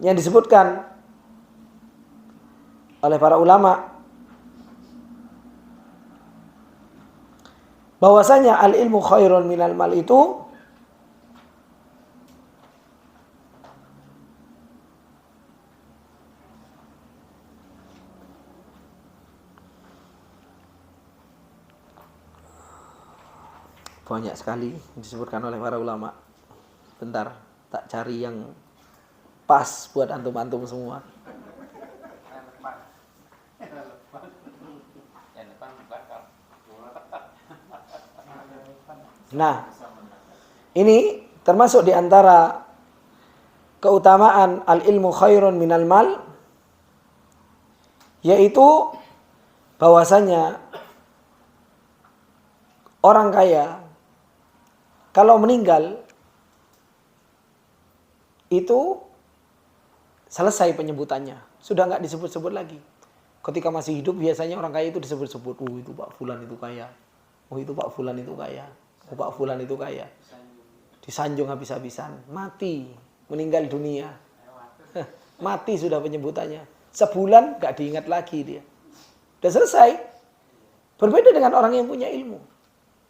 yang disebutkan oleh para ulama bahwasanya al ilmu khairun minal mal itu banyak sekali disebutkan oleh para ulama. Bentar, tak cari yang pas buat antum-antum semua. Nah, ini termasuk di antara keutamaan al-ilmu khairun minal mal, yaitu bahwasanya orang kaya kalau meninggal itu selesai penyebutannya, sudah nggak disebut-sebut lagi. Ketika masih hidup biasanya orang kaya itu disebut-sebut, itu Pak Fulan itu kaya, itu Pak Fulan itu kaya, Pak Fulan itu kaya. Disanjung habis-habisan, mati, meninggal dunia, mati sudah penyebutannya. Sebulan nggak diingat lagi dia, udah selesai. Berbeda dengan orang yang punya ilmu.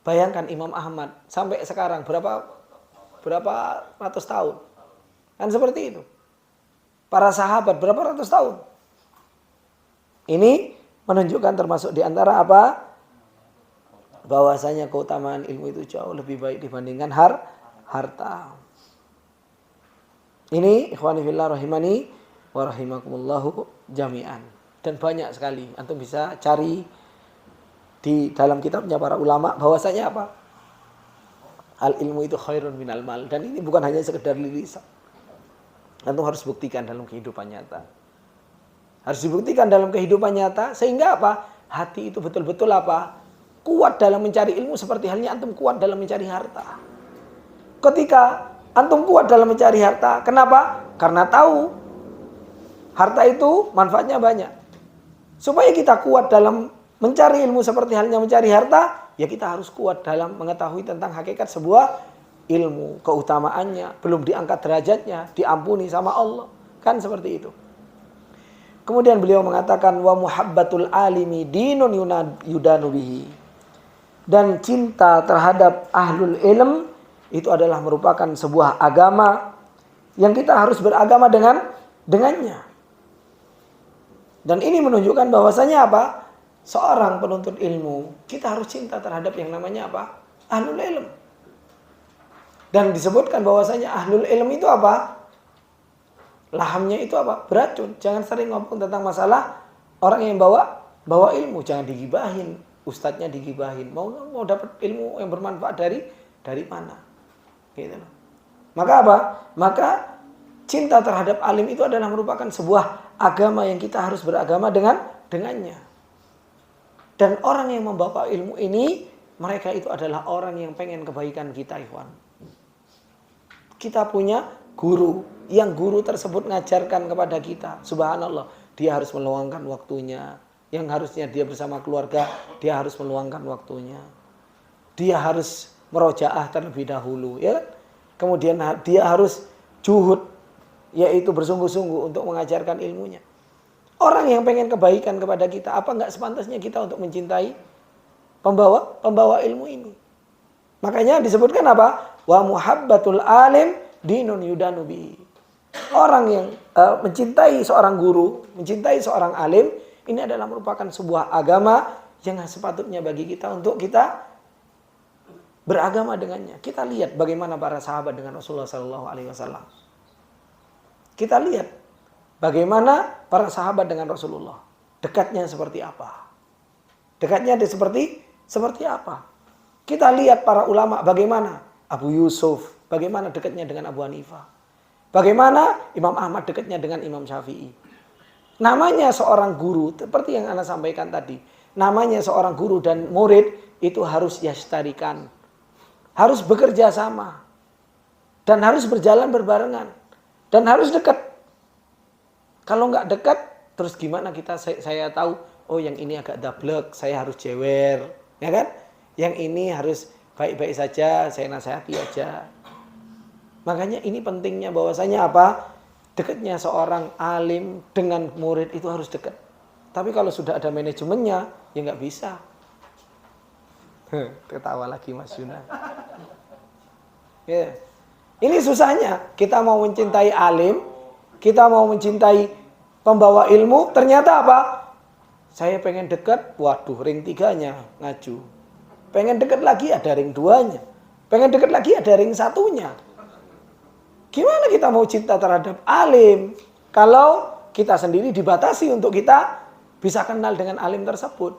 Bayangkan Imam Ahmad sampai sekarang berapa ratus tahun. Kan seperti itu. Para sahabat berapa ratus tahun. Ini menunjukkan termasuk di antara apa? Bahwasanya keutamaan ilmu itu jauh lebih baik dibandingkan harta. Ini ikhwani fillah rahimani wa rahimakumullahu jami'an. Dan banyak sekali. Antum bisa cari di dalam kitabnya para ulama bahwasanya apa? Al ilmu itu khairun minal mal, dan ini bukan hanya sekedar lisan. Antum harus buktikan dalam kehidupan nyata. Harus dibuktikan dalam kehidupan nyata sehingga apa? Hati itu betul-betul apa? Kuat dalam mencari ilmu seperti halnya antum kuat dalam mencari harta. Ketika antum kuat dalam mencari harta, kenapa? Karena tahu harta itu manfaatnya banyak. Supaya kita kuat dalam mencari ilmu seperti halnya mencari harta, ya kita harus kuat dalam mengetahui tentang hakikat sebuah ilmu, keutamaannya, belum diangkat derajatnya, diampuni sama Allah. Kan seperti itu. Kemudian beliau mengatakan wa muhabbatul alimi dinun yudanu bihi. Dan cinta terhadap ahlul ilm itu adalah merupakan sebuah agama yang kita harus beragama dengannya. Dan ini menunjukkan bahwasanya apa? Seorang penuntut ilmu, kita harus cinta terhadap yang namanya apa? Ahlul ilm. Dan disebutkan bahwasanya ahlul ilm itu apa? Lahamnya itu apa? Beracun. Jangan sering ngomong tentang masalah orang yang bawa ilmu, jangan digibahin. Ustadznya digibahin. Mau dapat ilmu yang bermanfaat dari mana? Gitu loh. Maka apa? Maka cinta terhadap alim itu adalah merupakan sebuah agama yang kita harus beragama dengannya. Dan orang yang membawa ilmu ini, mereka itu adalah orang yang pengen kebaikan kita, ikhwan. Kita punya guru, yang guru tersebut ngajarkan kepada kita. Subhanallah, dia harus meluangkan waktunya. Yang harusnya dia bersama keluarga, dia harus meluangkan waktunya. Dia harus merojaah terlebih dahulu, ya. Kemudian dia harus juhud, yaitu bersungguh-sungguh untuk mengajarkan ilmunya. Orang yang pengen kebaikan kepada kita, apa enggak sepantasnya kita untuk mencintai pembawa ilmu ini? Makanya disebutkan apa? Wa muhabbatul alim dinun yudanu bihi. Orang yang mencintai seorang guru, mencintai seorang alim, ini adalah merupakan sebuah agama yang sepatutnya bagi kita untuk kita beragama dengannya. Kita lihat bagaimana para sahabat dengan Rasulullah SAW. Kita lihat bagaimana para sahabat dengan Rasulullah. Dekatnya seperti apa? Dekatnya seperti apa? Kita lihat para ulama bagaimana Abu Yusuf, bagaimana dekatnya dengan Abu Hanifah. Bagaimana Imam Ahmad dekatnya dengan Imam Syafi'i. Namanya seorang guru, seperti yang Anda sampaikan tadi. Namanya seorang guru dan murid itu harus yastarikan. Harus bekerja sama. Dan harus berjalan berbarengan. Dan harus dekat. Kalau nggak dekat, terus gimana saya tahu, oh yang ini agak dablek, saya harus jewer. Ya kan? Yang ini harus baik-baik saja, saya nasihati aja. Makanya ini pentingnya bahwasanya apa? Dekatnya seorang alim dengan murid itu harus dekat. Tapi kalau sudah ada manajemennya, ya nggak bisa. Ketawa lagi Mas Yuna. Ya. Ini susahnya. Kita mau mencintai alim, kita mau mencintai pembawa ilmu, ternyata apa? Saya pengen dekat, waduh ring 3-nya ngaju. Pengen dekat lagi ada ring 2-nya. Pengen dekat lagi ada ring 1-nya. Gimana kita mau cinta terhadap alim kalau kita sendiri dibatasi untuk kita bisa kenal dengan alim tersebut?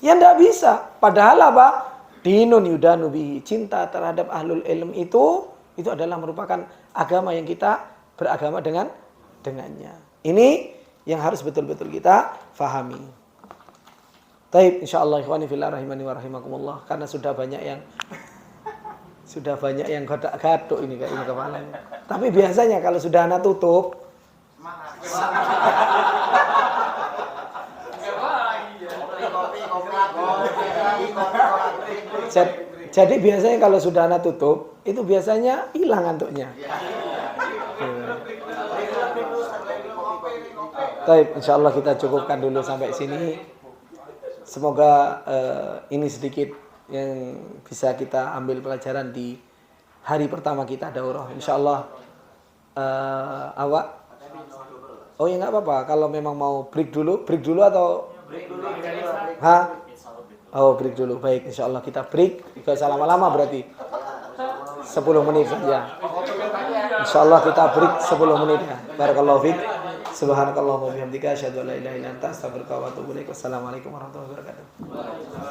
Ya enggak bisa. Padahal apa? Dinun yudanu bihi. Cinta terhadap ahlul ilm itu adalah merupakan agama yang kita beragama dengannya. Ini yang harus betul-betul kita fahami. Taib, insyaallah ikhwani fillah rahimani wa rahimakumullah, karena sudah banyak yang gadak-gaduk ini kayak ini kepalanya. Tapi biasanya kalau sudah anak tutup jadi biasanya kalau sudah anak tutup itu biasanya hilang ngantuknya. Baik, insyaallah kita cukupkan dulu sampai sini. Semoga ini sedikit yang bisa kita ambil pelajaran di hari pertama kita daurah. Insyaallah awak. Oh ya nggak apa-apa. Kalau memang mau break dulu atau Oh break dulu. Baik, insyaallah kita break. Tidak usah lama-lama berarti. 10 menit saja. Insyaallah kita break 10 menit ya. Barakallahu fiik. Subhanakallahumma wa bihamdika asyhadu an la ilaha illa anta astaghfiruka wa atubu ilaik. Wassalamualaikum warahmatullahi wabarakatuh.